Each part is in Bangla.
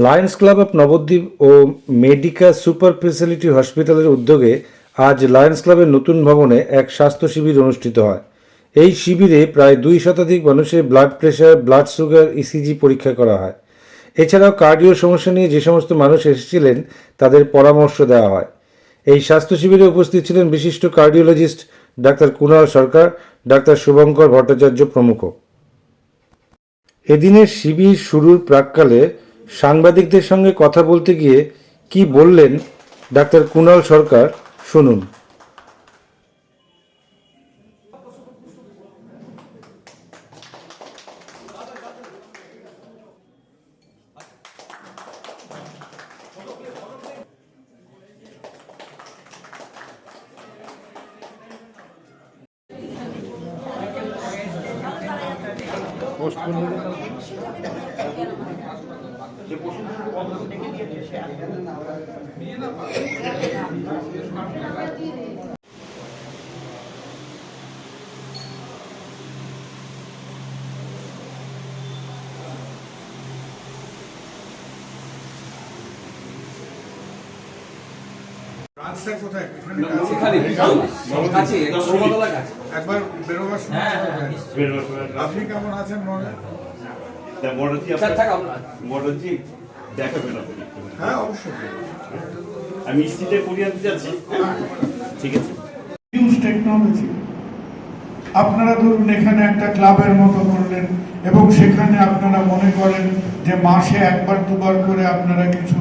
লায়ন্স ক্লাব অফ নবদ্বীপ ও মেডিকা সুপার স্পেশালিটি হসপিটালের উদ্যোগে আজ লায়ন্স ক্লাবের নতুন ভবনে এক স্বাস্থ্য শিবির অনুষ্ঠিত হয়। এই শিবিরে প্রায় 2 শতাধিক মানুষের blood pressure, blood sugar, ECG পরীক্ষা করা হয়। এছাড়াও কার্ডিও সমস্যা নিয়ে যে সমস্ত মানুষ এসেছিলেন তাদের পরামর্শ দেওয়া হয়। এই স্বাস্থ্য শিবিরে উপস্থিত ছিলেন বিশিষ্ট কার্ডিওলজিস্ট ডাক্তার কুণাল সরকার, ডাক্তার শুভঙ্কর ভট্টাচার্য প্রমুখ। এদিনের শিবির শুরুর প্রাক্কালে সাংবাদিকদের সঙ্গে কথা বলতে গিয়ে কি বললেন ডাক্তার কুণাল সরকার শুনুন। রাস্তা কোথায়? একবার বেরোবার সময় আপনি কেমন আছেন? হ্যাঁ, অবশ্যই। আমি স্ত্রীতে করিয়ে আনতে যাচ্ছি। ঠিক আছে। Use technology. আপনারা ধরুন এখানে একটা ক্লাবের মতো করলেন এবং সেখানে আপনারা মনে করেন যে মাসে একবার দুবার করে আপনারা কিছু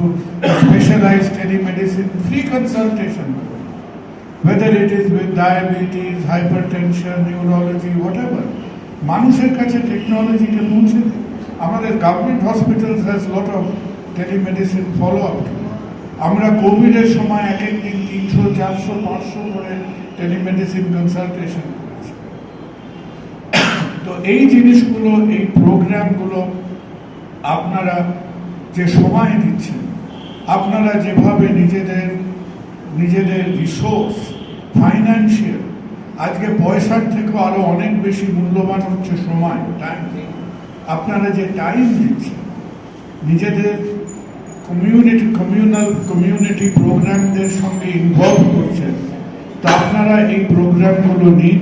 specialised telemedicine free consultation, whether it is with diabetes, hypertension, neurology, whatever, মানুষের কাছে টেকনোলজিকে পৌঁছে দেয়। আমাদের government hospitals has lot of telemedicine follow up. আমরা কোভিডের সময় এক এক দিন 300, 400, 500 করে টেলিমেডিসিন কনসালটেশন করেছি। তো এই জিনিসগুলো, এই প্রোগ্রামগুলো আপনারা যে সময় দিচ্ছেন, আপনারা যেভাবে নিজেদের রিসোর্স, ফাইন্যান্সিয়াল, আজকে পয়সার থেকেও আরো অনেক বেশি মূল্যবান হচ্ছে সময়, টাইম। আপনারা যে টাইম দিচ্ছেন, নিজেদের কমিউনিটি প্রোগ্রামদের সঙ্গে ইনভলভ করছেন, তা আপনারা এই প্রোগ্রামগুলো নিন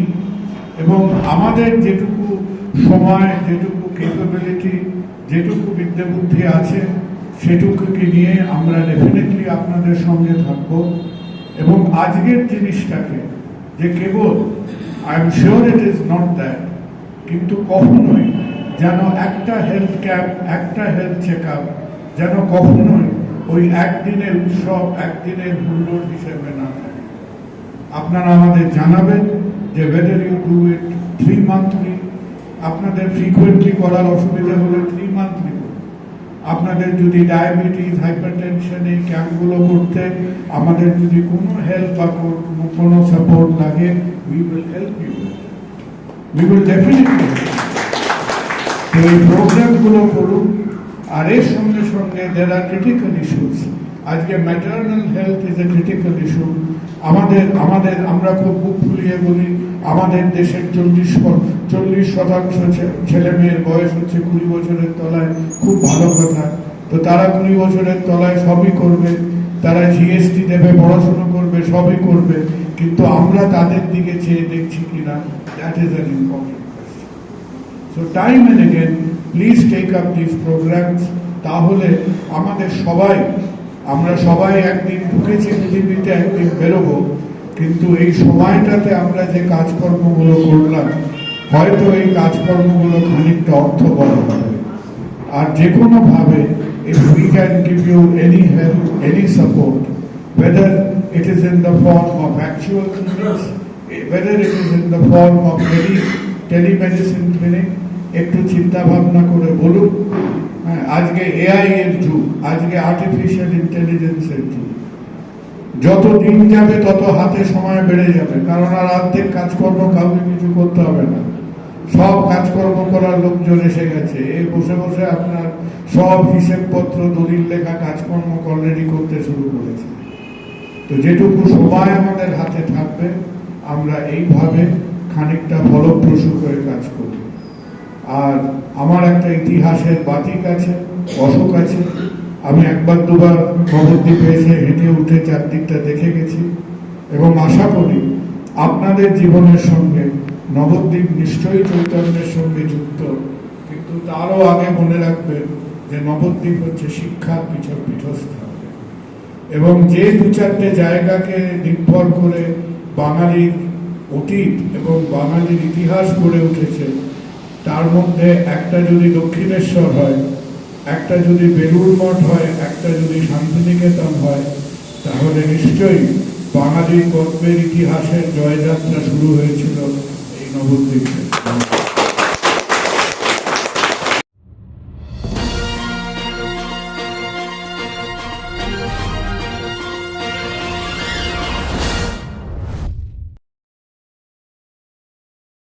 এবং আমাদের যেটুকু সময়, যেটুকু ক্যাপাবিলিটি, যেটুকু বিদ্যা বুদ্ধি আছে সেটুকুকে নিয়ে আমরা ডেফিনেটলি আপনাদের সঙ্গে থাকব। এবং আজকের জিনিসটাকে যে কেবল, I am sure it is not that, কিন্তু কখনোই যেন একটা হেলথ ক্যাম্প, একটা হেলথ চেক আপ যেন কখনোই ওই একদিনের উৎসব, একদিনের হুল্লোড় হিসেবে না থাকে। আপনারা আমাদের জানাবেন যে whether you do it 3 monthly, আপনাদের ফ্রিকুয়েন্টলি করার অসুবিধা হলে 3 monthly, আপনাদের যদি ডায়াবেটিস, হাইপারটেনশন এই ক্যাম্পগুলো করতে আমাদের যদি কোনো হেল্প বা কোনো সাপোর্ট লাগে, we will help you, we will definitely। এই প্রোগ্রামগুলো করুন। আর এর সঙ্গে সঙ্গে there are critical issues। আজকে maternal health is a critical issue. আমরা খুব বুক ফুলিয়ে বলি আমাদের দেশের 40% ছেলে মেয়ের বয়স হচ্ছে 20 বছরের তলায়। খুব ভালো কথা। তো তারা 20 বছরের তলায় সবই করবে, তারা জিএসটি দেবে, পড়াশোনা করবে, সবই করবে, কিন্তু আমরা তাদের দিকে চেয়ে দেখছি কিনা, that is an important question. So time and again please take up this programs. তাহলে আমরা সবাই একদিন ঢুকেছি পৃথিবীতে, একদিন বেরোবো, কিন্তু এই সময়টাতে আমরা যে কাজকর্মগুলো করলাম, হয়তো এই কাজকর্মগুলো খানিকটা অর্থবহ হবে। আর যে কোনোভাবে if we can give you any help, any support, whether it is in the form of actual clinics, whether it is in the form of telemedicine clinic, একটু চিন্তা ভাবনা করে বলুন। আজকে এআই এর যুগ, আজকে আর্টিফিশিয়াল ইন্টেলিজেন্সের যুগ। যত দিন যাবে তত হাতে সময় বেড়ে যাবে, কারণ আর অর্ধেক কাজকর্ম কাউকে কিছু করতে হবে না, সব কাজকর্ম করার লোকজন এসে গেছে। এই বসে বসে আপনার সব হিসেবপত্র, দলিল লেখা কাজকর্ম অলরেডি করতে শুরু করেছে। তো যেটুকু সময় আমাদের হাতে থাকবে, আমরা এইভাবে খানিকটা ফলপ্রসূ করে কাজ করব। আর আমার একটা ইতিহাসের বাতিক আছে, অশোক আছে, আমি একবার দুবার নবদ্বীপে এসে হেঁটে উঠে চারদিকটা দেখে গেছি এবং আশা করি আপনাদের জীবনের সঙ্গে নবদ্বীপ নিশ্চয়ই চৈতন্যের সঙ্গে যুক্ত, কিন্তু তারও আগে মনে রাখবেন যে নবদ্বীপ হচ্ছে শিক্ষার পীঠস্থান এবং যে দু চারটে জায়গাকে নির্ভর করে বাঙালির অতীত এবং বাঙালির ইতিহাস গড়ে উঠেছে, তার মধ্যে একটা যদি দক্ষিণেশ্বর হয়, একটা যদি বেলুড় মঠ হয়, একটা যদি শান্তিনিকেতন হয়, তাহলে নিশ্চয়ই বাঙালির গর্বের ইতিহাসের জয়যাত্রা শুরু হয়েছিল এই নবদ্বীপে।